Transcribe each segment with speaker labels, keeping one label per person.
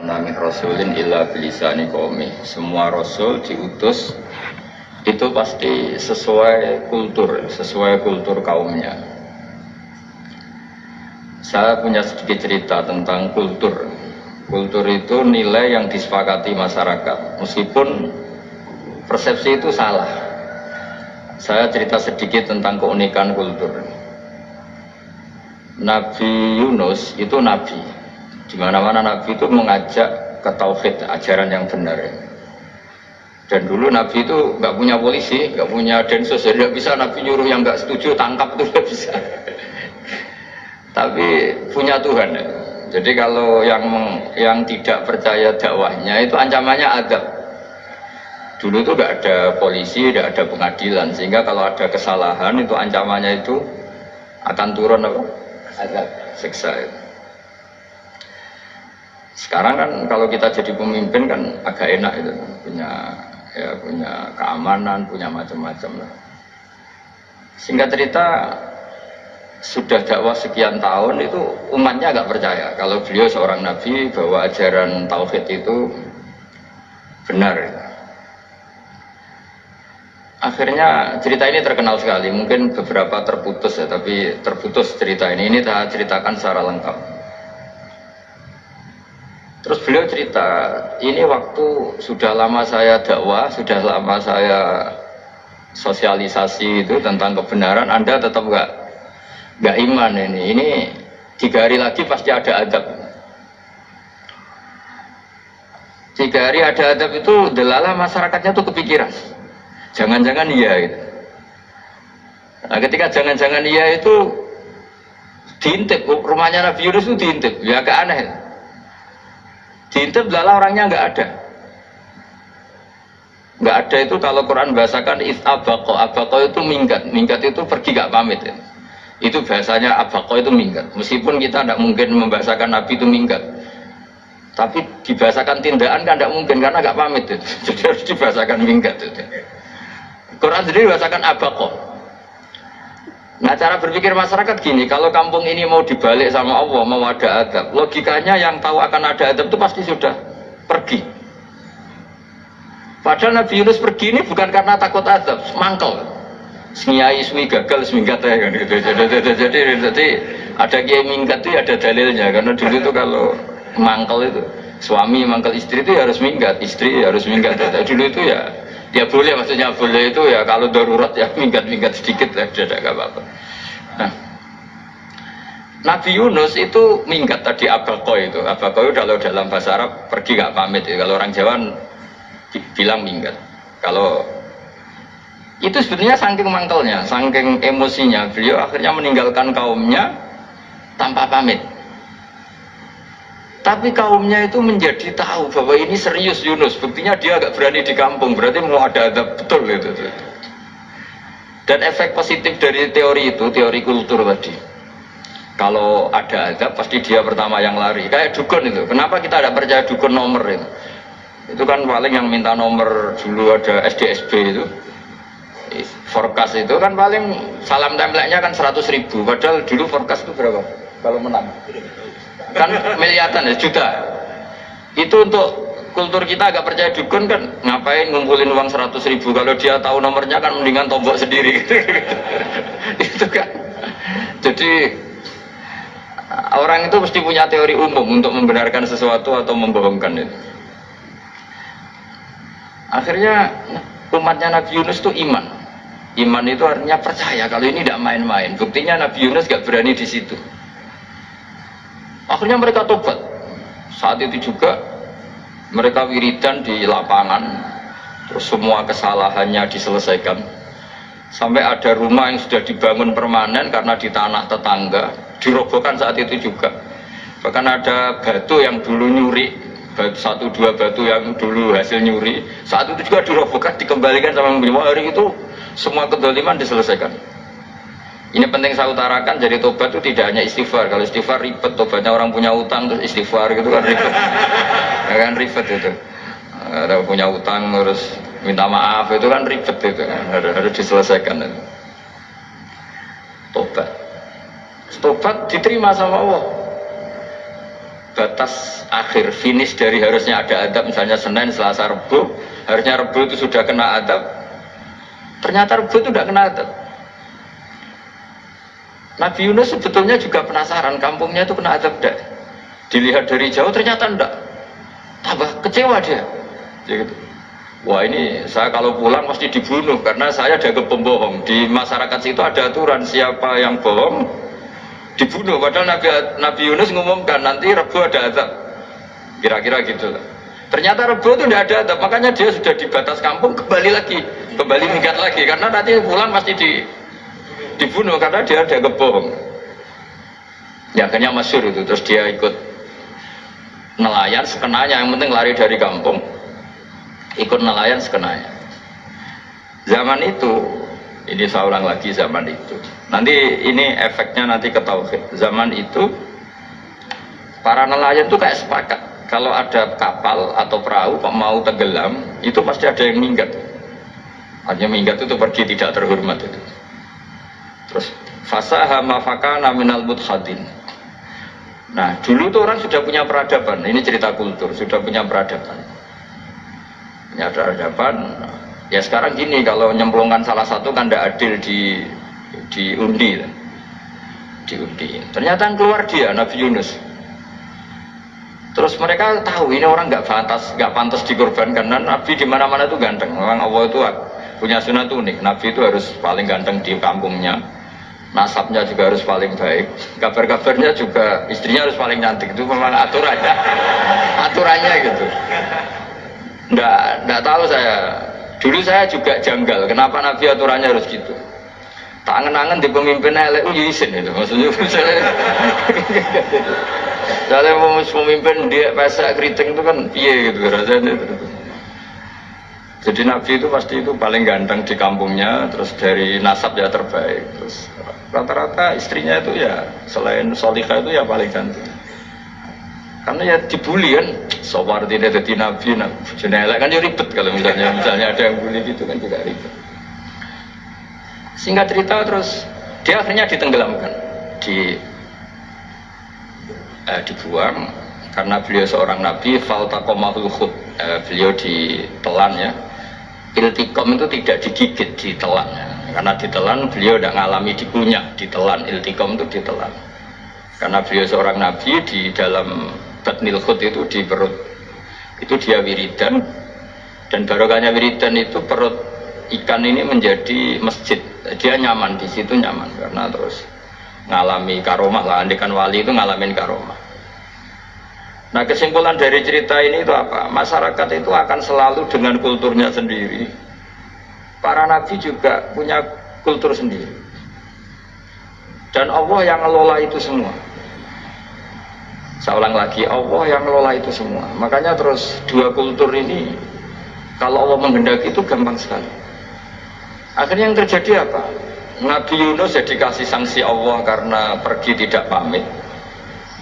Speaker 1: arsalna min rasulin illa bilisani qaumi. Semua rasul diutus itu pasti sesuai kultur kaumnya. Saya punya sedikit cerita tentang kultur. Kultur itu nilai yang disepakati masyarakat, meskipun persepsi itu salah. Saya cerita sedikit tentang keunikan kultur. Nabi Yunus itu nabi. Di mana-mana nabi itu mengajak ke tauhid, ajaran yang benar. Dan dulu nabi itu nggak punya polisi, nggak punya densus, jadi nggak bisa nabi nyuruh yang nggak setuju tangkap, itu nggak bisa. Tapi punya Tuhan. Jadi kalau yang tidak percaya dakwahnya itu ancamannya adab. Dulu itu nggak ada polisi, nggak ada pengadilan, sehingga kalau ada kesalahan itu ancamannya itu akan turun apa? Adab, siksa. Sekarang kan kalau kita jadi pemimpin kan agak enak itu, punya keamanan, punya macam-macam lah. Singkat cerita, sudah dakwah sekian tahun itu umatnya agak percaya kalau beliau seorang nabi, bahwa ajaran tauhid itu benar. Akhirnya cerita ini terkenal sekali, mungkin beberapa terputus ya, tapi terputus cerita ini saya ceritakan secara lengkap. Terus beliau cerita, ini waktu sudah lama saya dakwah, sudah lama saya sosialisasi itu tentang kebenaran, Anda tetap nggak iman ini 3 hari lagi pasti ada adab. 3 hari ada adab itu delalah masyarakatnya tuh kepikiran, jangan-jangan iya gitu. Nah, ketika jangan-jangan iya itu diintip, rumahnya Nabi Yunus itu diintip, ya agak aneh. Diintip adalah orangnya nggak ada itu. Kalau Quran bahasakan abaqo itu minggat itu pergi nggak pamit ya. Itu bahasanya abaqo itu minggat, meskipun kita tidak mungkin membahasakan Nabi itu minggat, tapi dibahasakan tindakan kan tidak mungkin karena nggak pamit itu. Jadi harus dibahasakan minggat itu. Quran sendiri bahasakan abaqo. Nah, cara berpikir masyarakat gini, kalau kampung ini mau dibalik sama Allah, mau ada adab, logikanya yang tahu akan ada adab itu pasti sudah pergi. Padahal Nabi Yunus pergi ini bukan karena takut adab, mangkel. Sengiai suwi gagal seminggat ya kan gitu. Jadi ada kiai minggat itu ada dalilnya, karena dulu itu kalau mangkel itu suami mangkel istri itu ya harus minggat, istri harus minggat. Dulu itu ya boleh, maksudnya boleh itu ya kalau darurat ya minggat sedikit lah, tidak apa-apa. Nah, Nabi Yunus itu minggat tadi abaqo itu kalau dalam bahasa Arab pergi nggak pamit ya. Kalau orang Jawa bilang minggat. Kalau itu sebetulnya saking mangkelnya, saking emosinya, beliau akhirnya meninggalkan kaumnya tanpa pamit. Tapi kaumnya itu menjadi tahu bahwa ini serius Yunus, buktinya dia agak berani di kampung, berarti mau ada adab betul itu. Dan efek positif dari teori itu, teori kultur tadi, kalau ada adab pasti dia pertama yang lari, kayak dukun itu. Kenapa kita tidak percaya dukun nomor itu? Itu kan paling yang minta nomor dulu ada SDSB itu, forecast itu kan paling salam template-nya kan 100.000, padahal dulu forecast itu berapa? Kalau menang kan miliaran ya, juta. Itu untuk kultur kita agak percaya dukun kan, ngapain ngumpulin uang 100.000, kalau dia tahu nomornya kan mendingan tombok sendiri. Itu kan. Jadi orang itu mesti punya teori umum untuk membenarkan sesuatu atau membohongkan itu. Akhirnya umatnya Nabi Yunus itu iman. Iman itu artinya percaya kalau ini tidak main-main. Buktinya Nabi Yunus gak berani di situ. Akhirnya mereka tobat. Saat itu juga mereka wiridan di lapangan, terus semua kesalahannya diselesaikan. Sampai ada rumah yang sudah dibangun permanen karena di tanah tetangga, dirobohkan saat itu juga. Bahkan ada batu yang dulu nyuri, 1-2 batu yang dulu hasil nyuri, saat itu juga dirobohkan, dikembalikan sama pemilik. Hari itu semua kedoliman diselesaikan. Ini penting saya utarakan, jadi tobat itu tidak hanya istighfar. Kalau istighfar ribet, tobatnya orang punya utang terus istighfar gitu kan ribet. Ya kan ribet itu. Ada punya utang terus minta maaf itu kan ribet itu kan, harus diselesaikan itu. Tobat diterima sama Allah. batas akhir finish dari harusnya ada adab, misalnya Senin, Selasa, Rabu, harusnya Rabu itu sudah kena adab, ternyata Rabu itu tidak kena adab. Nabi Yunus sebetulnya juga penasaran kampungnya itu kena adab tidak, dilihat dari jauh ternyata tidak, tambah kecewa dia gitu. Wah ini saya kalau pulang pasti dibunuh karena saya dianggap pembohong. Di masyarakat situ ada aturan siapa yang bohong dibunuh. Padahal Nabi Yunus ngumumkan nanti Rebu ada azab. Kira-kira gitu. Ternyata Rebu itu tidak ada azab. Makanya dia sudah di batas kampung kembali minggat lagi. Karena nanti pulang pasti dibunuh karena dia dianggap bohong. Ya akhirnya masyhur itu. Terus dia ikut nelayan sekenanya. Yang penting lari dari kampung. Ikut nelayan sekenanya. Zaman itu, ini saya ulang lagi zaman itu. Nanti ini efeknya nanti ke tauhid. Zaman itu para nelayan itu kayak sepakat. Kalau ada kapal atau perahu kok mau tenggelam, itu pasti ada yang minggat. Hanya minggat itu pergi tidak terhormat itu. Terus fasaha mafakana minal mudhadin. Nah dulu tuh orang sudah punya peradaban. Ini cerita kultur, sudah punya peradaban. Ya peradaban. Ya sekarang gini, kalau nyemplungkan salah satu kan tidak adil diundi. Ternyata yang keluar dia Nabi Yunus. Terus mereka tahu ini orang nggak pantas dikorbankan. Dan Nabi di mana-mana itu ganteng. Memang Allah itu punya sunnah itu unik. Nabi itu harus paling ganteng di kampungnya. Nasabnya juga harus paling baik. Kabar-kabarnya juga istrinya harus paling cantik. Itu memang aturannya gitu. Nggak tahu saya. Dulu saya juga janggal. Kenapa Nabi aturannya harus gitu? Tak angen-angen di pemimpin elek izin itu. Maksudnya misalnya pemimpin dia pesak keriting itu kan piye gitu rasanya. Jadi Nabi itu pasti itu paling ganteng di kampungnya. Terus dari nasab ya terbaik. Terus rata-rata istrinya itu ya selain solihah itu ya paling cantik. Karena ya dibully kan, sopar tidak jadi nabi, jenelak kan ya ribet kalau misalnya ada yang bully gitu kan juga ribet. Singkat cerita terus dia akhirnya ditenggelamkan, dibuang karena beliau seorang nabi, faltaqamahul khut, beliau ditelan ya. Iltiqam itu tidak digigit, ditelan ya. Karena ditelan beliau tidak ngalami dikunyah, ditelan, iltiqam itu ditelan. Karena beliau seorang nabi di dalam batnil khut itu di perut itu dia wiridan, dan barokahnya wiridan itu perut ikan ini menjadi masjid. Dia nyaman di situ, nyaman karena terus ngalami karomah lah. Andikan wali itu ngalamin karomah. Nah kesimpulan dari cerita ini itu apa? Masyarakat itu akan selalu dengan kulturnya sendiri. Para nabi juga punya kultur sendiri, dan Allah yang ngelola itu semua. Saya ulang lagi, Allah yang ngelola itu semua. Makanya terus dua kultur ini kalau Allah menghendaki itu gampang sekali. Akhirnya yang terjadi apa? Nabi Yunus jadi kasih sanksi Allah karena pergi tidak pamit.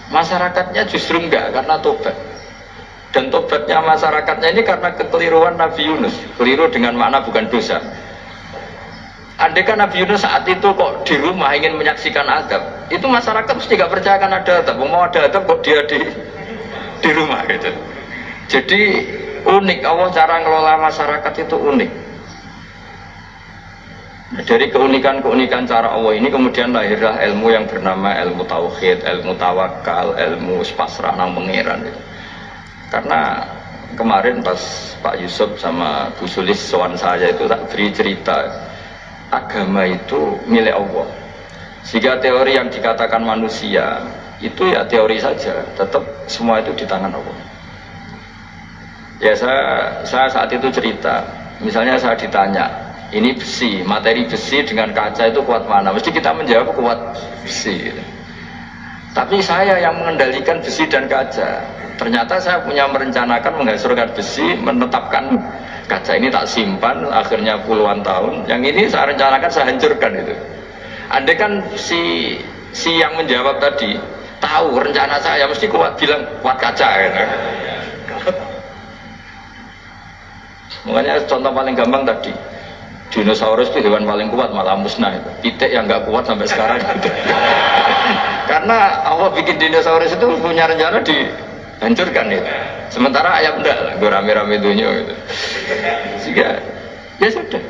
Speaker 1: Masyarakatnya justru enggak, karena tobat. Dan tobatnya masyarakatnya ini karena kekeliruan Nabi Yunus. Keliru dengan makna bukan dosa. Andai kan Nabi Yunus saat itu kok di rumah ingin menyaksikan adab, itu masyarakat mesti gak percaya akan ada adab. Mau ada adab kok dia di rumah gitu. Jadi unik, Allah cara ngelola masyarakat itu unik. Nah, dari keunikan cara Allah ini kemudian lahirlah ilmu yang bernama ilmu tauhid, ilmu tawakal, ilmu pasrah nang pangeran gitu. Karena kemarin pas Pak Yusuf sama Bu Sulis sowan saya itu tak beri cerita, agama itu milik Allah. Sehingga teori yang dikatakan manusia itu ya teori saja, tetap semua itu di tangan Allah. Ya saya saat itu cerita, misalnya saya ditanya, ini besi, materi besi dengan kaca itu kuat mana? Mesti kita menjawab kuat besi. Tapi saya yang mengendalikan besi dan kaca. Ternyata saya punya merencanakan menghasilkan besi, menetapkan kaca ini tak simpan, akhirnya puluhan tahun. Yang ini saya rencanakan, saya hancurkan itu. Andai kan si yang menjawab tadi tahu rencana saya, mesti kuat bilang kuat kaca gitu. Makanya contoh paling gampang tadi, dinosaurus itu hewan paling kuat, malah musnah itu. Pitik yang nggak kuat sampai sekarang gitu. Karena Allah bikin dinosaurus itu punya rencana hancurkan itu. Sementara ayam enggak, gue rame-rame dunia gitu. Sehingga ya sudah.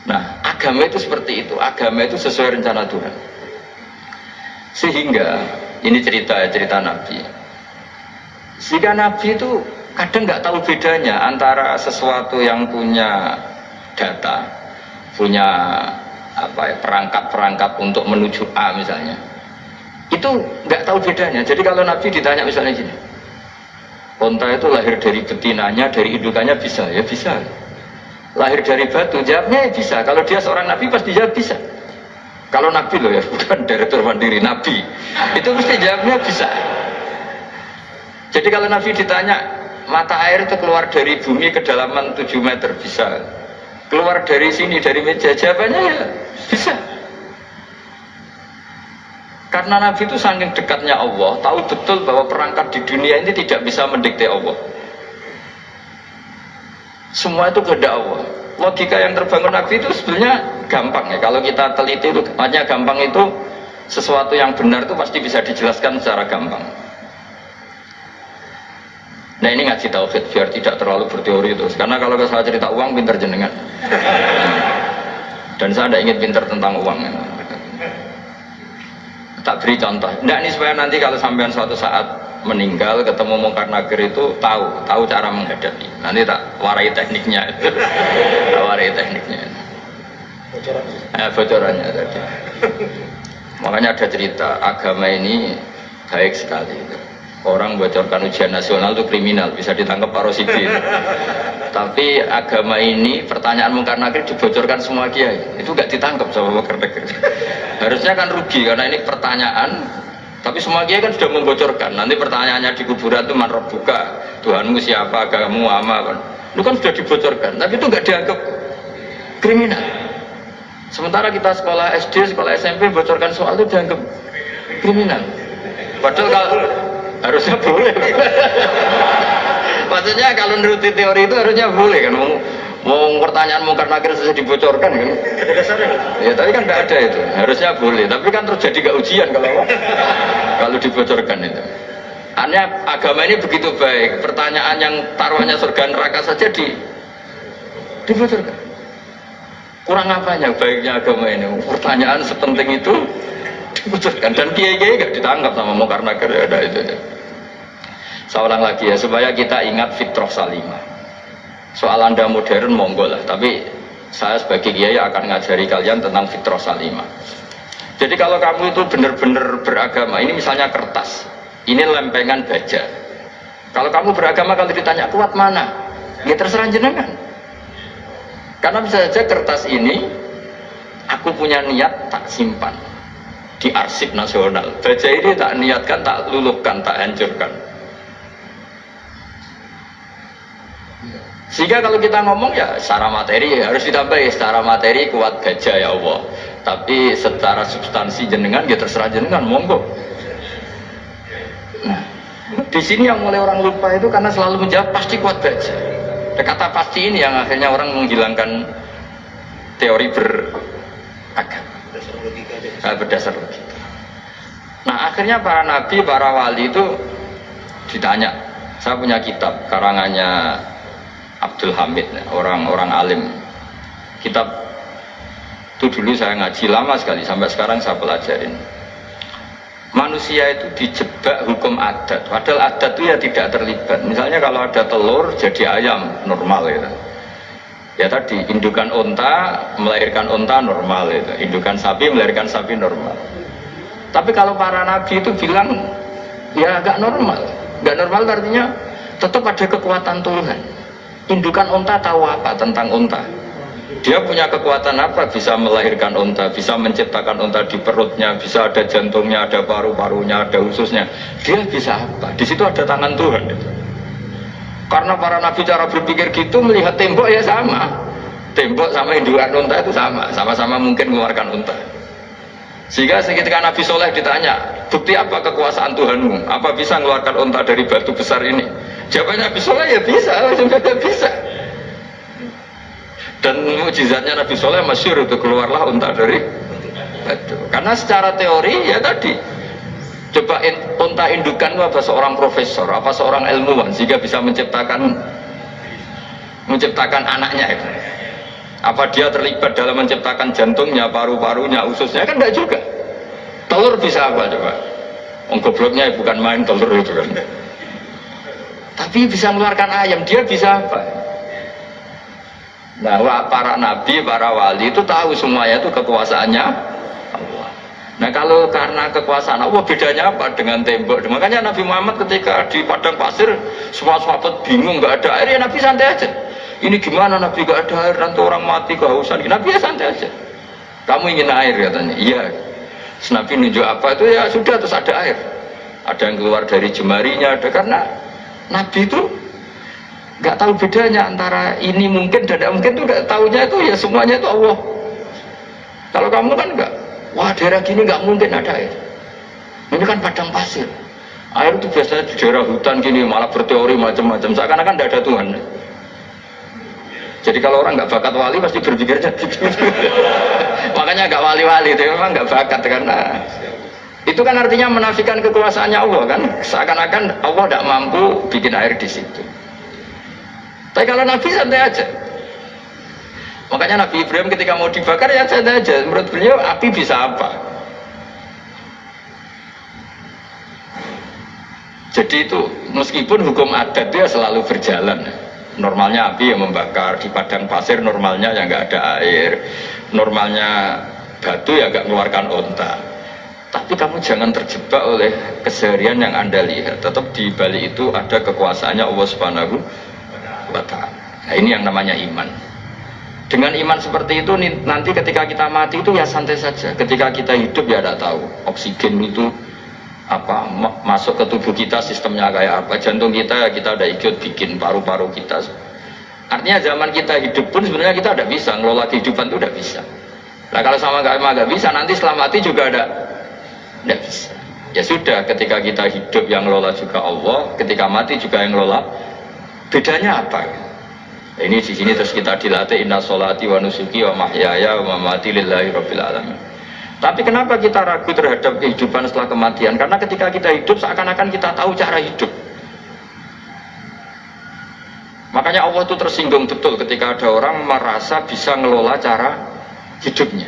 Speaker 1: Nah, agama itu seperti itu. Agama itu sesuai rencana Tuhan. Sehingga ini cerita Nabi. Sehingga Nabi itu kadang nggak tahu bedanya antara sesuatu yang punya data, punya perangkat-perangkat untuk menuju A misalnya. Itu nggak tahu bedanya. Jadi kalau Nabi ditanya misalnya gini, unta itu lahir dari betinanya, dari indukannya bisa? Ya bisa. Lahir dari batu, jawabnya ya bisa. Kalau dia seorang Nabi pasti jawab bisa. Kalau Nabi loh ya, bukan direktur mandiri, Nabi. Itu mesti jawabnya bisa. Jadi kalau Nabi ditanya, mata air itu keluar dari bumi kedalaman 7 meter, bisa. Keluar dari sini, dari meja, jawabannya ya bisa. Karena Nabi itu saking dekatnya Allah, tahu betul bahwa perangkat di dunia ini tidak bisa mendikte Allah. Semua itu kehendak Allah. Logika yang terbangun Nabi itu sebenarnya gampang ya. Kalau kita teliti itu hanya gampang, itu sesuatu yang benar itu pasti bisa dijelaskan secara gampang. Nah ini ngaji tauhid biar tidak terlalu berteori terus. Karena kalau saya cerita uang pinter jenengan. Dan saya tidak ingin pinter tentang uang. Tak beri contoh. Nah ini supaya nanti kalau sampean suatu saat meninggal ketemu Mungkar Nakir itu tahu cara menghadapi. Nanti tak warai tekniknya. Tak warai tekniknya. Bocorannya tadi. Makanya ada cerita agama ini baik sekali. Orang bocorkan ujian nasional itu kriminal, bisa ditangkap Pak Rosidin. Tapi agama ini pertanyaan Mungkar Nakir dibocorkan semua kiai, itu gak ditangkap sama Mungkar Nakir. Harusnya kan rugi karena ini pertanyaan, tapi semua kiai kan sudah membocorkan. Nanti pertanyaannya di kuburan itu man rabbuka, Tuhanmu siapa, agamamu apa, itu kan sudah dibocorkan. Tapi itu gak dianggap kriminal. Sementara kita sekolah SD, sekolah SMP bocorkan soal itu dianggap kriminal. Padahal kalau harusnya boleh. Maksudnya kalau menuruti teori itu harusnya boleh kan. Mau pertanyaan Mungkar Nakir saja dibocorkan kan. Ya tapi kan tidak ada itu. Harusnya boleh. Tapi kan terjadi gak ujian kalau dibocorkan itu. Aneh agama ini begitu baik. Pertanyaan yang taruhannya surga neraka saja dibocorkan. Kurang apanya baiknya agama ini? Pertanyaan sepenting itu dibocorkan. Dan kiai-kiai gak ditangkap sama Mungkar Nakir, ya ada itu. Saya ulang lagi ya, supaya kita ingat fitrah salimah. Soal Anda modern monggo lah, tapi saya sebagai kiai akan ngajari kalian tentang fitrah salimah. Jadi kalau kamu itu benar-benar beragama, ini misalnya kertas, ini lempengan baja. Kalau kamu beragama, kalau ditanya kuat mana, ya terserah jenengan. Karena bisa saja kertas ini aku punya niat tak simpan di arsip nasional. Baja ini tak niatkan, tak luluhkan, tak hancurkan. Sehingga kalau kita ngomong ya secara materi ya harus ditambah ya, secara materi kuat baja ya Allah. Tapi secara substansi jenengan ya terserah jenengan, monggo. Nah, di sini yang mulai orang lupa itu karena selalu menjawab pasti kuat baja. Kata pasti ini yang akhirnya orang menghilangkan teori beragama. Berdasar logika. Nah akhirnya para nabi, para wali itu ditanya. Saya punya kitab karangannya Abdul Hamid, orang alim. Kitab itu dulu saya ngaji lama sekali, sampai sekarang saya pelajarin. Manusia itu dijebak hukum adat, padahal adat itu ya tidak terlibat. Misalnya kalau ada telur jadi ayam normal itu. Ya tadi indukan unta melahirkan unta normal itu, indukan sapi melahirkan sapi normal. Tapi kalau para nabi itu bilang ya agak normal. Gak normal artinya tetap ada kekuatan Tuhan. Indukan unta tahu apa tentang unta? Dia punya kekuatan apa? Bisa melahirkan unta, bisa menciptakan unta di perutnya, bisa ada jantungnya, ada paru-parunya, ada ususnya. Dia bisa apa? Di situ ada tangan Tuhan. Karena para nabi cara berpikir gitu, melihat tembok ya sama. Tembok sama indukan unta itu sama, sama-sama mungkin mengeluarkan unta. Sehingga ketika Nabi Soleh ditanya, bukti apa kekuasaan Tuhanmu? Apa bisa mengeluarkan unta dari batu besar ini? Jawabannya Nabi Soleh ya bisa, bisa. Dan mukjizatnya Nabi Soleh masyhur itu keluarlah unta dari batu. Karena secara teori ya tadi Coba unta indukan itu apa seorang profesor, apa seorang ilmuwan sehingga bisa menciptakan anaknya itu. Apa dia terlibat dalam menciptakan jantungnya, paru-parunya, ususnya? Kan enggak juga. Telur bisa apa coba? Gobloknya bukan main telur itu kan. Tapi bisa mengeluarkan ayam, dia bisa apa? Nah, para nabi, para wali itu tahu semuanya itu kekuasaannya Allah. Nah, kalau karena kekuasaan Allah, bedanya apa dengan tembok? Makanya Nabi Muhammad ketika di padang pasir, semua sahabat bingung, nggak ada air, ya Nabi santai aja. Ini gimana Nabi gak ada air, nanti orang mati kehausan. Nabi ya santai aja. Kamu ingin air katanya, iya. Terus Nabi nunjuk apa itu ya sudah, terus ada air. Ada yang keluar dari jemarinya, ada karena Nabi itu nggak tahu bedanya antara ini mungkin dan tidak mungkin, itu nggak tahunya itu ya semuanya itu Allah. Kalau kamu kan nggak, wah daerah gini nggak mungkin ada air. Ini kan padang pasir. Air itu biasanya di daerah hutan gini malah berteori macam-macam. Seakan-akan tidak ada Tuhan. Jadi kalau orang nggak bakat wali pasti berpikirnya gitu. Makanya nggak wali-wali itu memang nggak bakat karena itu kan artinya menafikan kekuasaannya Allah kan. Seakan-akan Allah tidak mampu bikin air di situ. Tapi kalau Nabi santai aja. Makanya Nabi Ibrahim ketika mau dibakar ya santai aja. Menurut beliau api bisa apa? Jadi itu meskipun hukum adat itu ya selalu berjalan. Normalnya api yang membakar di padang pasir, normalnya ya nggak ada air, normalnya batu ya nggak mengeluarkan onta. Tapi kamu jangan terjebak oleh keseharian yang Anda lihat. Tetap di balik itu ada kekuasaannya Allah Subhanahu wa Ta'ala. Nah, ini yang namanya iman. Dengan iman seperti itu nanti ketika kita mati itu ya santai saja. Ketika kita hidup ya tidak tahu oksigen itu apa masuk ke tubuh kita sistemnya kayak apa, jantung kita kita udah ikut bikin, paru-paru kita. Artinya zaman kita hidup pun sebenarnya kita tidak bisa ngelola kehidupan itu, tidak bisa. Nah kalau sama nggak bisa, nanti setelah mati juga tidak bisa. Ya sudah, ketika kita hidup yang ngelola juga Allah, ketika mati juga yang ngelola. Bedanya apa? Ini di sini terus kita dilatih inna sholati wa nusuki wa mahyaya wa mamati lillahi rabbil alamin. Tapi kenapa kita ragu terhadap kehidupan setelah kematian? Karena ketika kita hidup seakan-akan kita tahu cara hidup. Makanya Allah itu tersinggung betul ketika ada orang merasa bisa ngelola cara hidupnya.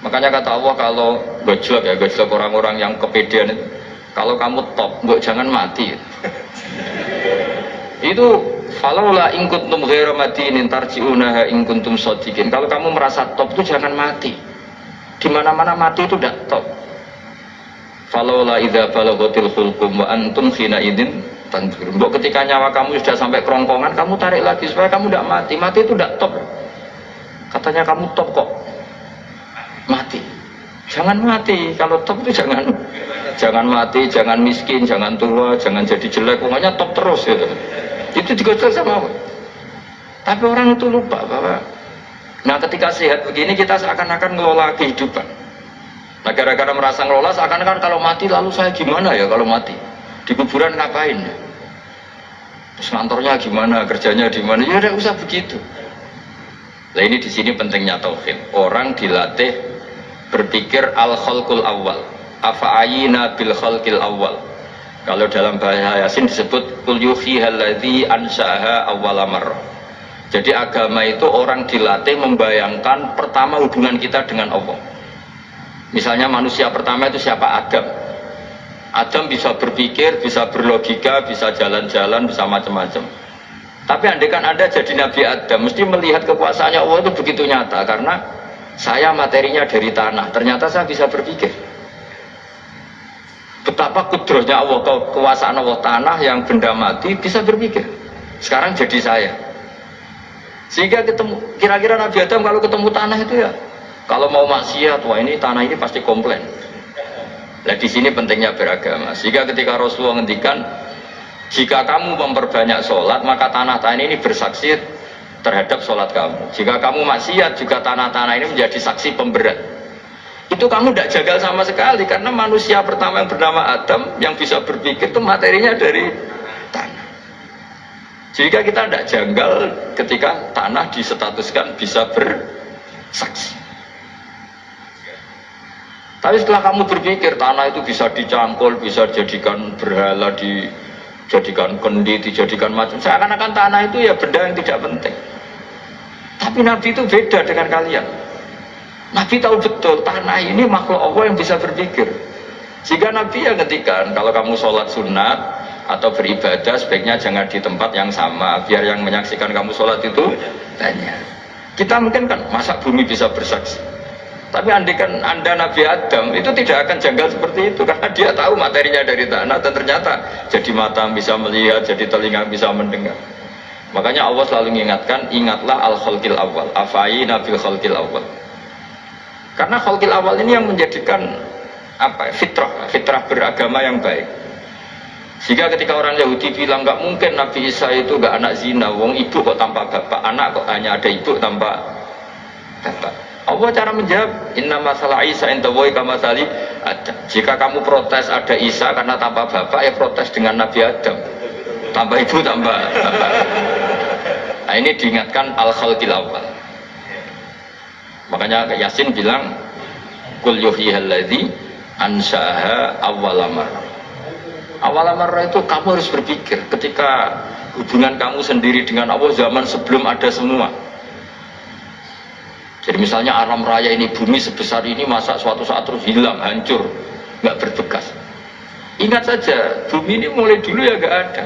Speaker 1: Makanya kata Allah kalau gojlok orang-orang yang kepedean itu, kalau kamu top, jangan mati. Itu falaula in kuntum ghairu matin tarji'unaha in kuntum shadiqin. Kalau kamu merasa top itu jangan mati. Di mana-mana mati itu tidak top. Falaula idza balaghatil hulqum wa antum hina idzin tanzurun. Mbok ketika nyawa kamu sudah sampai kerongkongan, kamu tarik lagi supaya kamu tidak mati. Mati itu tidak top. Katanya kamu top kok mati. Jangan mati. Kalau top itu jangan mati, jangan miskin, jangan tua, jangan jadi jelek. Pokoknya top terus gitu. Itu digosok sama Allah. Tapi orang itu lupa bahwa nah ketika sehat begini kita seakan-akan ngelola kehidupan. Nah gara-gara merasa ngelola seakan-akan kalau mati lalu saya gimana ya kalau mati? Di kuburan ngapain? Terus kantornya gimana? Kerjanya di mana? Ya udah usah begitu. Nah ini di sini pentingnya tauhid. Orang dilatih berpikir al-khalqul awal. Afa'ayina bil khalqil awal. Kalau dalam bahasa Yasin disebut qul yuhihal ladzi anshaha awwala marrah. Jadi agama itu orang dilatih membayangkan pertama hubungan kita dengan Allah. Misalnya manusia pertama itu siapa? Adam. Adam bisa berpikir, bisa berlogika, bisa jalan-jalan, bisa macam-macam. Tapi andaikan Anda jadi Nabi Adam, mesti melihat kekuasaannya Allah itu begitu nyata. Karena saya materinya dari tanah, ternyata saya bisa berpikir. Betapa kudrohnya Allah, kekuasaan Allah, tanah yang benda mati bisa berpikir. Sekarang jadi saya. Sehingga ketemu, kira-kira Nabi Adam kalau ketemu tanah itu ya, kalau mau maksiat, wah ini tanah ini pasti komplain. Nah di sini pentingnya beragama. Sehingga ketika Rasulullah ngendikan, jika kamu memperbanyak sholat, maka tanah-tanah ini bersaksi terhadap sholat kamu. Jika kamu maksiat, juga tanah-tanah ini menjadi saksi pemberat. Itu kamu tidak jagal sama sekali, karena manusia pertama yang bernama Adam yang bisa berpikir itu materinya dari tanah. Sehingga kita tidak janggal ketika tanah disetatuskan bisa bersaksi. Tapi setelah kamu berpikir tanah itu bisa dicangkul, bisa dijadikan berhala, dijadikan kendi, dijadikan macam, seakan-akan tanah itu ya benda yang tidak penting. Tapi Nabi itu beda dengan kalian. Nabi tahu betul tanah ini makhluk Allah yang bisa berpikir. Sehingga Nabi ya ngendikan kalau kamu sholat sunat atau beribadah sebaiknya jangan di tempat yang sama, biar yang menyaksikan kamu sholat itu banyak. Kita mungkin kan masa bumi bisa bersaksi, tapi andikan Anda Nabi Adam itu tidak akan janggal seperti itu, karena dia tahu materinya dari tanah dan ternyata jadi mata bisa melihat, jadi telinga bisa mendengar. Makanya Allah selalu mengingatkan, ingatlah al-khalqil awal, afayina bil khalqil awal. Karena khalqil awal ini yang menjadikan apa? Fitrah beragama yang baik. Sehingga ketika orang Yahudi bilang nggak mungkin Nabi Isa itu nggak anak zina, wong ibu kok tanpa bapak, anak kok hanya ada ibu tanpa bapak. Allah cara menjawab, inna masalah Isa indawoy kamasali ada. Jika kamu protes ada Isa karena tanpa bapak, ya protes dengan Nabi Adam, tanpa ibu tanpa bapak. Nah ini diingatkan al-khalqil awal. Makanya Yasin bilang, kul yuhyihalladzi anshaha awwalamar. Awal amarah itu kamu harus berpikir ketika hubungan kamu sendiri dengan Allah zaman sebelum ada semua. Jadi misalnya alam raya ini, bumi sebesar ini, masa suatu saat terus hilang, hancur, nggak berbekas. Ingat saja, bumi ini mulai dulu ya nggak ada.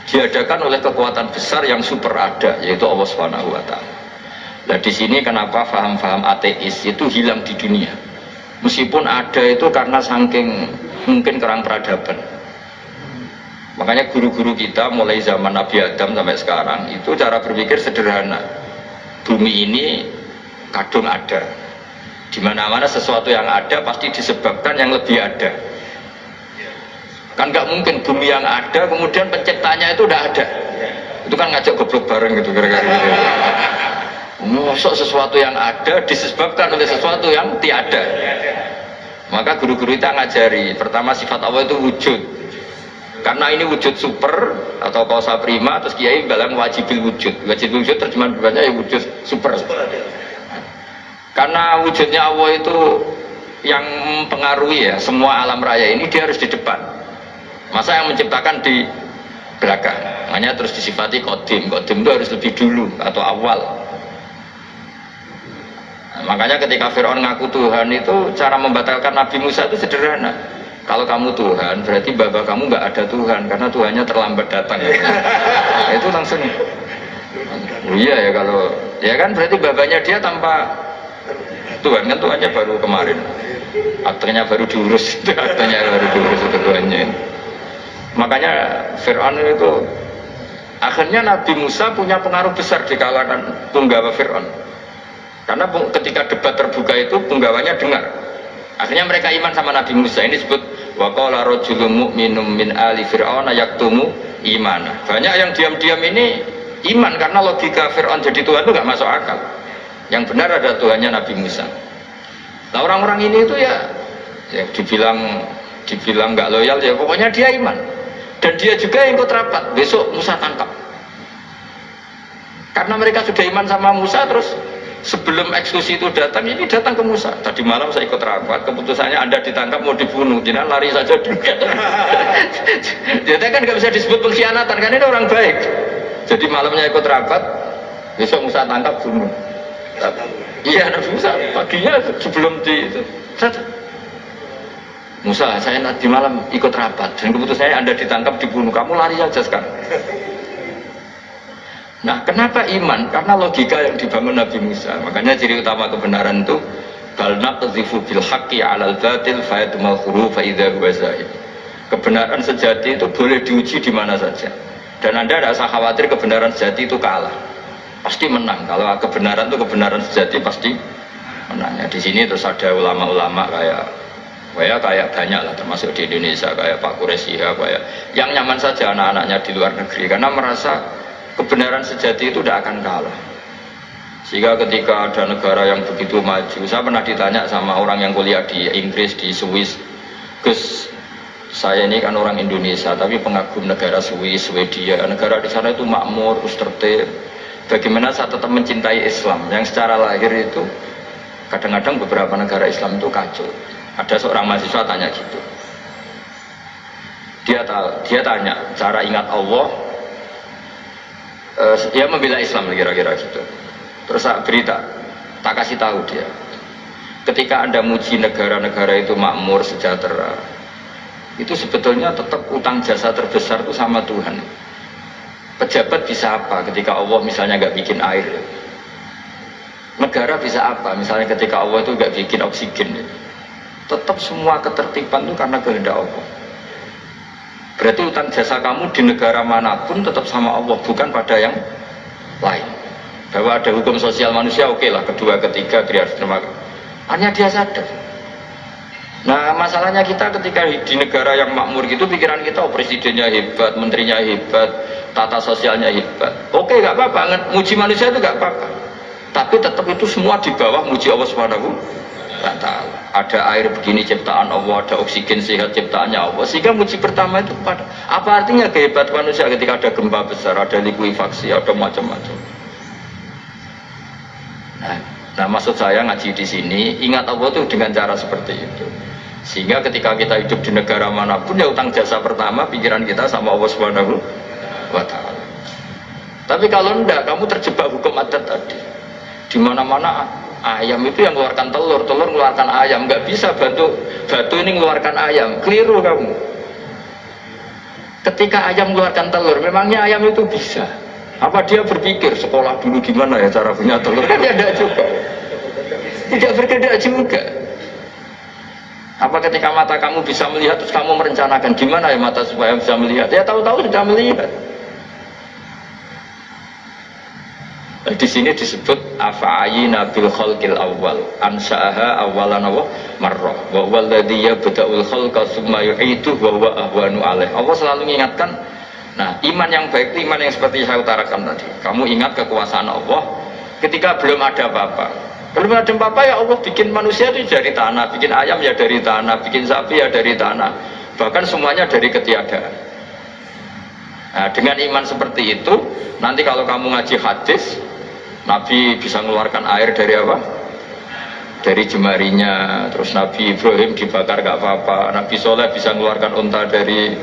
Speaker 1: Diadakan oleh kekuatan besar yang super ada, yaitu Allah Subhanahu wa Ta'ala. Nah di sini kenapa faham-faham ateis itu hilang di dunia. Meskipun ada itu karena saking mungkin kurang peradaban. Makanya guru-guru kita mulai zaman Nabi Adam sampai sekarang itu cara berpikir sederhana. Bumi ini kadung ada. Di mana-mana sesuatu yang ada pasti disebabkan yang lebih ada. Kan nggak mungkin bumi yang ada kemudian penciptanya itu udah ada. Itu kan ngajak goblok bareng gitu kira-kira gitu. Masuk sesuatu yang ada disebabkan oleh sesuatu yang tiada. Maka guru-guru kita ngajari pertama sifat Allah itu wujud, karena ini wujud super atau kausa prima, terus kiai bilang wajibil wujud. Wajibil wujud terjemahan berarti ya wujud super. Karena wujudnya Allah itu yang mempengaruhi ya semua alam raya ini, dia harus di depan. Masa yang menciptakan di belakang? Makanya terus disifati qadim. Qadim itu harus lebih dulu atau awal. Makanya ketika Fir'aun ngaku Tuhan itu cara membatalkan Nabi Musa itu sederhana. Kalau kamu Tuhan berarti bapak kamu nggak ada Tuhan karena Tuhannya terlambat datang. Nah, itu langsung. Iya ya kalau ya kan berarti babanya dia tanpa Tuhan, kan Tuhannya baru kemarin. Aktenya baru diurus, aktenya baru diurus itu Tuhannya. Makanya Fir'aun itu akhirnya Nabi Musa punya pengaruh besar di kalangan punggawa Fir'aun. Karena ketika debat terbuka itu punggawanya dengar. Akhirnya mereka iman sama Nabi Musa. Ini disebut wa qala rajulun mu'minun min ali fir'auna yaktumu imana. Banyak yang diam-diam ini iman karena logika Fir'aun jadi Tuhan itu nggak masuk akal. Yang benar ada Tuhannya Nabi Musa. Nah orang-orang ini itu ya dibilang nggak loyal ya pokoknya dia iman. Dan dia juga yang ikut rapat. Besok Musa tangkap. Karena mereka sudah iman sama Musa terus sebelum eksekusi itu datang, ini datang ke Musa. Tadi malam saya ikut rapat, keputusannya Anda ditangkap mau dibunuh, jangan lari saja dulu. Jadi kan nggak bisa disebut pengkhianatan, kan ini orang baik. Jadi malamnya ikut rapat, besok Musa tangkap bunuh. Iya Nabi Musa, paginya sebelum di itu, Musa saya nanti malam ikut rapat, dan keputusannya Anda ditangkap dibunuh, kamu lari saja sekarang. Nah, kenapa iman? Karena logika yang dibangun Nabi Musa. Makanya ciri utama kebenaran itu bal naqdhifu bil haqqi 'alal batil fayadmaghuhu fa idza huwa zahid. Kebenaran sejati itu boleh diuji di mana saja. Dan Anda tidak usah khawatir kebenaran sejati itu kalah. Pasti menang. Kalau kebenaran itu kebenaran sejati pasti menang. Ya, di sini terus ada ulama-ulama kayak banyak lah termasuk di Indonesia kayak Pak Quraisyah kayak yang nyaman saja anak-anaknya di luar negeri karena merasa kebenaran sejati itu tidak akan kalah. Sehingga ketika ada negara yang begitu maju, saya pernah ditanya sama orang yang kuliah di Inggris, di Swiss, Gus, saya ini kan orang Indonesia tapi pengagum negara Swiss, Swedia, negara di sana itu makmur, terus tertib. Bagaimana saya tetap mencintai Islam yang secara lahir itu Kadang-kadang beberapa negara Islam itu kacau. Ada seorang mahasiswa tanya gitu. Dia tanya cara ingat Allah. Dia membela Islam kira-kira gitu. Terus berita, tak kasih tahu dia. Ketika Anda muji negara-negara itu makmur, sejahtera, itu sebetulnya tetap utang jasa terbesar itu sama Tuhan. Pejabat bisa apa ketika Allah misalnya nggak bikin air? Negara bisa apa misalnya ketika Allah itu nggak bikin oksigen? Tetap semua ketertiban itu karena kehendak Allah. Berarti utang jasa kamu di negara manapun tetap sama Allah, bukan pada yang lain. Bahwa ada hukum sosial manusia, oke lah, kedua, ketiga, dia harus terima. Hanya dia sadar. Nah, masalahnya kita ketika di negara yang makmur gitu, pikiran kita, oh presidennya hebat, menterinya hebat, tata sosialnya hebat. Oke, nggak apa-apa, muji manusia itu nggak apa-apa. Tapi tetap itu semua di bawah muji Allah Subhanahu wa Ta'ala. Ada air begini ciptaan Allah, ada oksigen sehat ciptaannya Allah. Sehingga muji pertama itu pada apa artinya kehebatan manusia ketika ada gempa besar, ada likuifaksi, ada macam-macam. Nah, maksud saya ngaji di sini, ingat Allah itu dengan cara seperti itu. Sehingga ketika kita hidup di negara manapun, ya utang jasa pertama pikiran kita sama Allah Subhanahu wa Ta'ala. Tapi kalau enggak, kamu terjebak hukum adat tadi. Di mana-mana ayam itu yang mengeluarkan telur, telur mengeluarkan ayam. Nggak bisa batu ini mengeluarkan ayam. Keliru kamu. Ketika ayam mengeluarkan telur, memangnya ayam itu bisa? Apa dia berpikir sekolah dulu gimana ya cara punya telur? Kan tidak juga. Tidak berkehendak juga. Apa ketika mata kamu bisa melihat terus kamu merencanakan gimana ya mata supaya bisa melihat? Ya tahu-tahu sudah melihat. Di sini disebut afa'ayina bil khalqil awal ansa'aha awalan wa marrah wa huwa alladhi yabda'ul khalqa tsumma yu'iduhu wa huwa ahwanu alaih. Allah selalu mengingatkan. Nah, iman yang baik itu iman yang seperti saya utarakan tadi. Kamu ingat kekuasaan Allah ketika belum ada apa-apa. Belum ada apa-apa ya Allah bikin manusia itu dari tanah, bikin ayam ya dari tanah, bikin sapi ya dari tanah. Bahkan semuanya dari ketiadaan. Nah, dengan iman seperti itu, nanti kalau kamu ngaji hadis, Nabi bisa mengeluarkan air dari apa? Dari jemarinya. Terus Nabi Ibrahim dibakar gak apa-apa. Nabi Soleh bisa mengeluarkan unta dari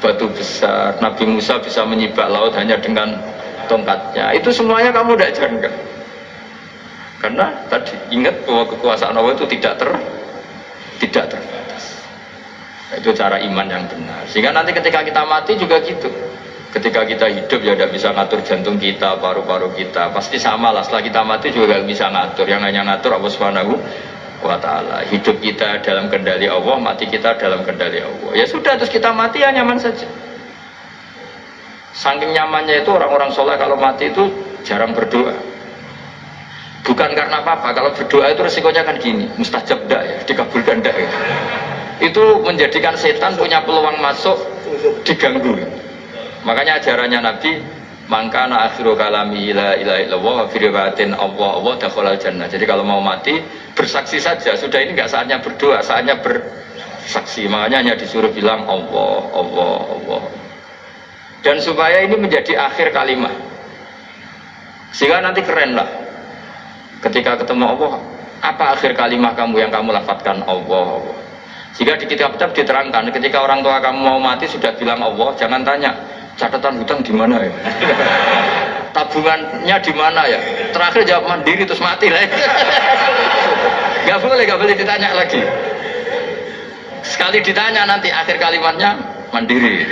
Speaker 1: batu besar. Nabi Musa bisa menyibak laut hanya dengan tongkatnya. Itu semuanya kamu tidak jangka. Karena tadi ingat bahwa kekuasaan Allah itu tidak terbatas. Itu cara iman yang benar. Sehingga nanti ketika kita mati juga gitu. Ketika kita hidup ya tidak bisa ngatur jantung kita, paru-paru kita. Pasti sama lah, setelah kita mati juga tidak bisa ngatur. Yang hanya ngatur Allah Subhanahu wa Ta'ala. Hidup kita dalam kendali Allah, mati kita dalam kendali Allah. Ya sudah, terus kita mati ya nyaman saja. Saking nyamannya itu orang-orang soleh kalau mati itu jarang berdoa. Bukan karena apa-apa, kalau berdoa itu resikonya kan gini, mustajab dak ya, dikabulkan dak ya. Itu menjadikan setan punya peluang masuk, diganggu. Makanya ajarannya Nabi, mangkana akhiru kalami la ilaha illallah wa fi riwayatin Allah dakhala jannah. Jadi kalau mau mati bersaksi saja, sudah ini enggak saatnya berdoa, saatnya bersaksi. Makanya hanya disuruh bilang Allah, Allah, Allah. Dan supaya ini menjadi akhir kalimat. Sehingga nanti keren lah. Ketika ketemu Allah, apa akhir kalimat kamu yang kamu lafadzkan Allah, Allah. Jika di kitab-kitab diterangkan, ketika orang tua kamu mau mati sudah bilang Allah, jangan tanya catatan hutang di mana ya, tabungannya di mana ya, terakhir jawab mandiri terus mati lah. Gak boleh ditanya lagi. Sekali ditanya nanti akhir kalimatnya mandiri.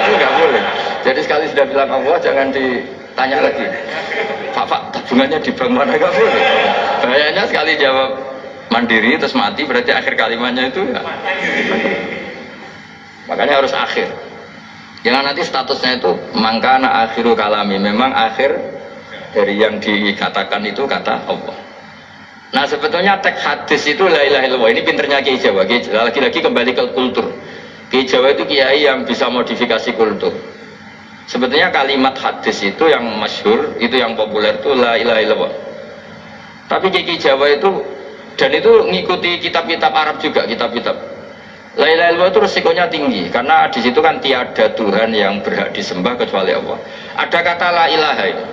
Speaker 1: Itu gak boleh. Jadi sekali sudah bilang Allah jangan ditanya lagi. Pak tabungannya di bank mana, gak boleh. Bahayanya sekali jawab mandiri terus mati berarti akhir kalimatnya itu ya. Makanya harus akhir. Jangan nanti statusnya itu mangkana akhiru kalami, memang akhir dari yang dikatakan itu kata Allah. Nah sebetulnya teks hadis itu la ilaha illallah. Ini pinternya Kiai Jawa. Lagi-lagi kembali ke kultur. Kiai Jawa itu kiai yang bisa modifikasi kultur. Sebetulnya kalimat hadis itu yang masyhur, itu yang populer itu la ilaha illallah. Tapi Kiai Jawa itu, dan itu ngikuti kitab-kitab Arab juga, kitab-kitab. La ilaha illallah itu resikonya tinggi karena di situ kan tiada Tuhan yang berhak disembah kecuali Allah. Ada kata la ilaha ini.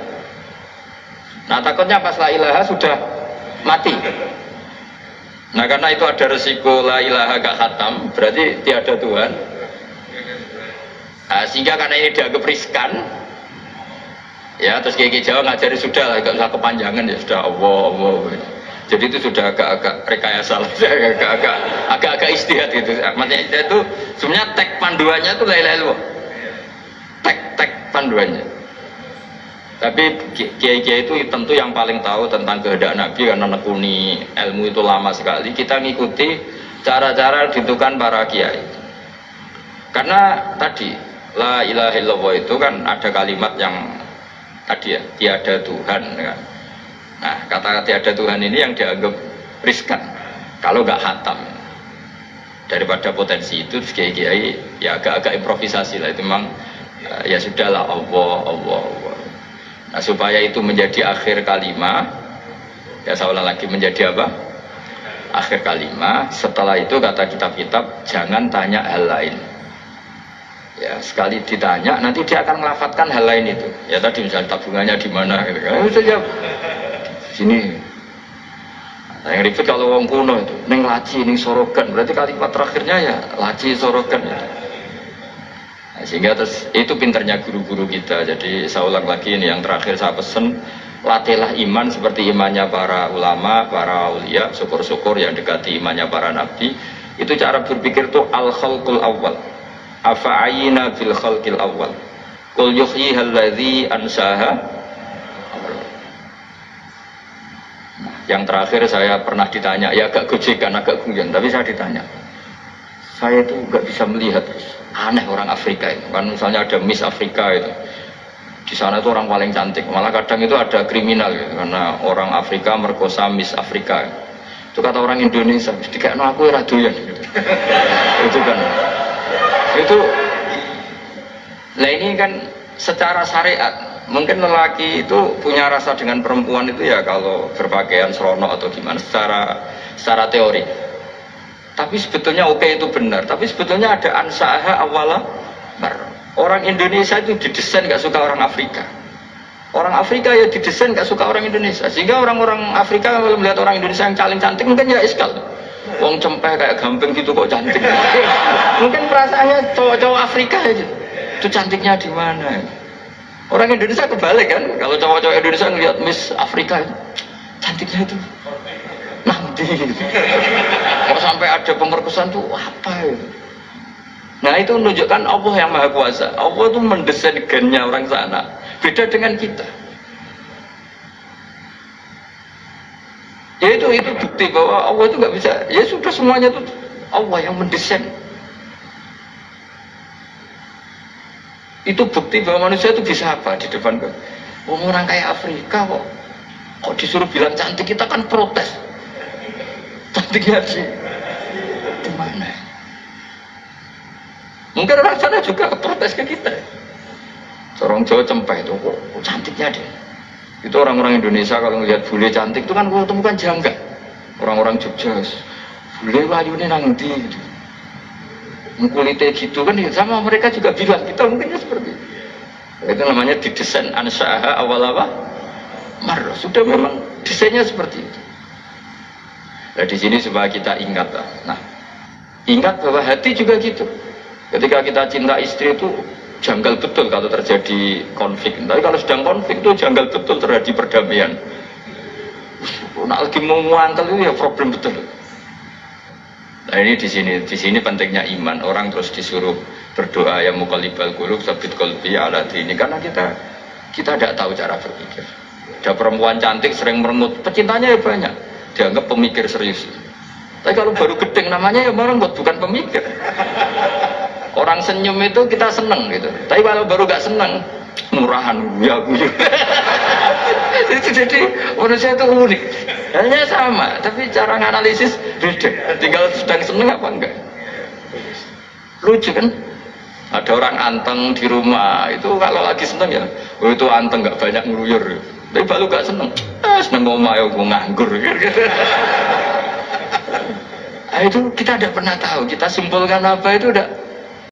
Speaker 1: Nah takutnya pas la ilaha sudah mati. Nah karena itu ada resiko la ilaha gak khatam, berarti tiada Tuhan. Nah, sehingga karena ini dianggap riskan, ya terus Kiai Jawa ngajari sudah agak usah kepanjangan ya sudah Allah. Jadi itu sudah agak rekayasa, agak istihad gitu. Maksudnya itu sebenarnya teks panduannya itu la ilaha illallah. Teks panduannya. Tapi kiai-kiai itu tentu yang paling tahu tentang kehendak Nabi karena nekuni ilmu itu lama sekali. Kita ngikuti cara-cara ditentukan para kiai. Karena tadi la ilaha illallah itu kan ada kalimat yang tadi ya, tiada Tuhan kan. Nah, kata tiada Tuhan ini yang dianggap riskan kalau nggak khatam. Daripada potensi itu kiai-kiai ya agak-agak improvisasi lah, itu memang ya sudahlah Allah. Nah, supaya itu menjadi akhir kalimat, ya saya ulang lagi menjadi apa? Akhir kalimat. Setelah itu kata kitab-kitab jangan tanya hal lain. Ya, sekali ditanya nanti dia akan melafatkan hal lain itu. Ya tadi misalnya tabungannya di mana gitu kan. Saja sini. Nah, yang ribet kalau wong kuno itu ning laci ning sorogan, berarti kalimat terakhirnya ya laci sorogan ya. Nah, sehingga terus itu pinternya guru-guru kita. Jadi saya ulang lagi ini yang terakhir saya pesen, latihlah iman seperti imannya para ulama, para aulia, syukur-syukur yang dekati imannya para nabi. Itu cara berpikir tuh al-khalqul awal. Afa'ayina fil khalqil awal. Qul yuhyihal ladzi ansaha. Nah, yang terakhir saya pernah ditanya, ya agak gojekan, agak guyon, tapi saya ditanya. Saya itu nggak bisa melihat, aneh orang Afrika itu. Kan misalnya ada Miss Afrika itu. Di sana itu orang paling cantik, malah kadang itu ada kriminal gitu, karena orang Afrika merkosa Miss Afrika. Itu kata orang Indonesia, dikakno aku ora doyan gitu. Itu kan. Itu lah ini kan secara syariat mungkin lelaki itu punya rasa dengan perempuan itu ya kalau berpakaian serono atau gimana secara teori. Tapi sebetulnya oke itu benar, tapi sebetulnya ada ansaha awala. Orang Indonesia itu didesain gak suka orang Afrika. Orang Afrika ya didesain gak suka orang Indonesia. Sehingga orang-orang Afrika kalau melihat orang Indonesia yang paling cantik mungkin ya iskal. Wong cempeh kayak gamping gitu kok cantik. Mungkin perasaannya cowok-cowok Afrika aja. Itu cantiknya di mana? Orang Indonesia kebalik kan. Kalau cowok-cowok Indonesia ngelihat Miss Afrika, cantiknya itu nanti. Kalau sampai ada pemerkosaan tuh apa ya? Nah itu menunjukkan Allah yang Maha Kuasa. Allah itu mendesain gennya orang sana. Beda dengan kita. Ya itu bukti bahwa Allah itu nggak bisa. Ya sudah semuanya itu Allah yang mendesain. Itu bukti bahwa manusia itu bisa apa di depan kan? Orang kayak Afrika kok disuruh bilang cantik, kita kan protes. Cantiknya sih di mana? Mungkin orang sana juga protes ke kita. Orang Jawa cempeh itu kok cantiknya deh. Itu orang-orang Indonesia kalau ngelihat bule cantik itu kan temukan janggal. Orang-orang Jogja, bule wayune nang ndi gitu. Kulitnya gitu kan ya sama mereka juga bilang kita mungkinnya seperti itu. Itu namanya didesain ansaha awal apa? Marah. Sudah memang desainnya seperti itu. Nah di sini supaya kita ingat. Nah, ingat bahwa hati juga gitu. Ketika kita cinta istri itu janggal betul kalau terjadi konflik. Tapi kalau sedang konflik itu janggal betul terjadi perdamaian. Nah, lagi mau muantel itu ya problem betul. Nah ini di sini pentingnya iman. Orang terus disuruh berdoa ya muqallibal qulub tsabbit qalbi ala dini, karena kita tidak tahu cara berpikir. Ada perempuan cantik sering merengut, pecintanya ya banyak, dianggap pemikir serius. Tapi kalau baru gedeng namanya ya merengut, bukan pemikir. Orang senyum itu kita seneng gitu. Tapi kalau baru gak seneng, murahan ya guyu. Jadi manusia itu unik. Hanya sama, tapi cara nganalisis beda. Tinggal sedang seneng apa enggak. Lucu kan? Ada orang anteng di rumah, itu kalau lagi seneng ya, oh itu anteng gak banyak ngeluyur. Tapi baru gak seneng, seneng ngomong ya gue nganggur. Nah, itu kita tidak pernah tahu. Kita simpulkan apa itu udah